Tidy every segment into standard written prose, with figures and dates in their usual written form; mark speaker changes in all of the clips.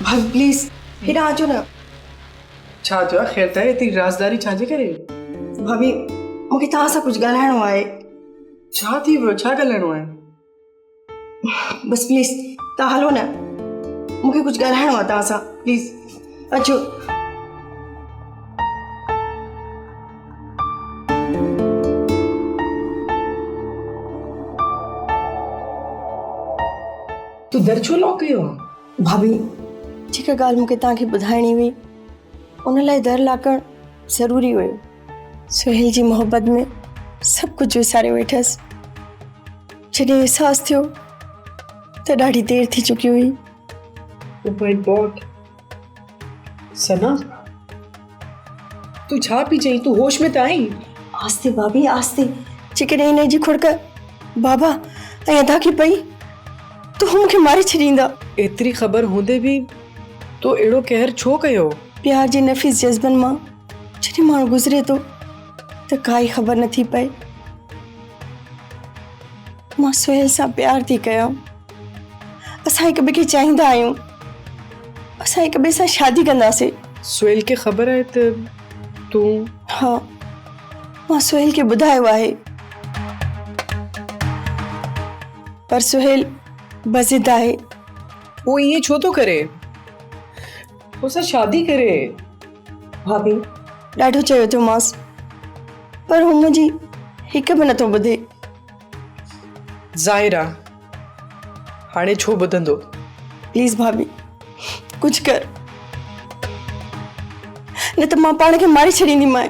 Speaker 1: भाभी प्लीज हेॾां अचो न।
Speaker 2: छा थियो आहे? ख़ैर त आहे? एतिरी राज़दारी छाजे करे?
Speaker 1: भाभी मूंखे तव्हां सां कुझु ॻाल्हाइणो आहे।
Speaker 2: छा थी वियो? छा ॻाल्हाइणो आहे?
Speaker 1: बस प्लीज तव्हां हलो न, मूंखे कुझु ॻाल्हाइणो आहे तव्हां सां, प्लीज अचो।
Speaker 2: तू दर छो लॉक कयो आहे?
Speaker 1: भाभी जेका ॻाल्हि मूंखे तव्हांखे ॿुधाइणी हुई उन लाइ दर लाकणु ज़रूरी हुयो। सुहेल जी मोहबत में सभु कुझु विसारे वेठसि। जॾहिं अहसासु थियो त ॾाढी देरि थी चुकी हुई।
Speaker 2: ओ माय गॉड सना, तू छा पई चई? तू होश में त आई?
Speaker 1: आस्ते भाभी आस्ते। जेकॾहिं हिन जी खुड़क बाबा ऐं अदा खे पई त हू मूंखे मारे छॾींदा।
Speaker 2: एतिरी ख़बर हूंदे बि तो अहिड़ो कहर छो कयो?
Speaker 1: प्यार जे नफ़ीस जज़्बनि मां जॾहिं माण्हू गुज़रे थो त काई ख़बर नथी पए। मां सुहेल सां प्यार थी कयां। असां हिक ॿिए खे चाहींदा आहियूं। असां हिक ॿिए सां शादी कंदासीं।
Speaker 2: सुहेल खे ख़बर आहे त तूं?
Speaker 1: हाँ, मां सुहेल खे ॿुधायो आहे, पर सुहेल बज़िद आहे।
Speaker 2: वो ईअं छो थो करे? उसां शादी करे।
Speaker 1: भाभी ॾाढो चयो थियो मांसि, पर हू मुंहिंजी हिक बि नथो ॿुधे।
Speaker 2: ज़ाहिर आहे हाणे छो ॿुधंदो?
Speaker 1: प्लीज़ भाभी कुझु कर, न त मां पाण खे मारे छॾींदीमांइ।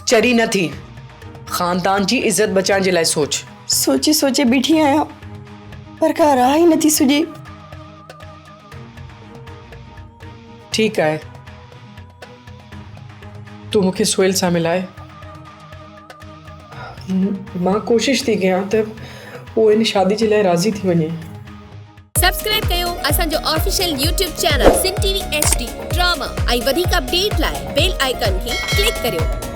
Speaker 2: चरी न थी। ख़ानदान जी इज़त बचाइण जे लाइ सोच।
Speaker 1: सोचे सोचे बीठी आहियां, पर का राह ई नथी सुझे।
Speaker 2: ठीकु आहे, तूं मूंखे सुहेल सां मिलाए। मां कोशिश थी कयां त वो इन शादी जे लाइ राज़ी थी वञे।
Speaker 3: सब्सक्राइब कयो असांजो official YouTube channel Sindh TV HD drama ऐं वधीक अपडेट लाइ बेल आइकन खे क्लिक करियो।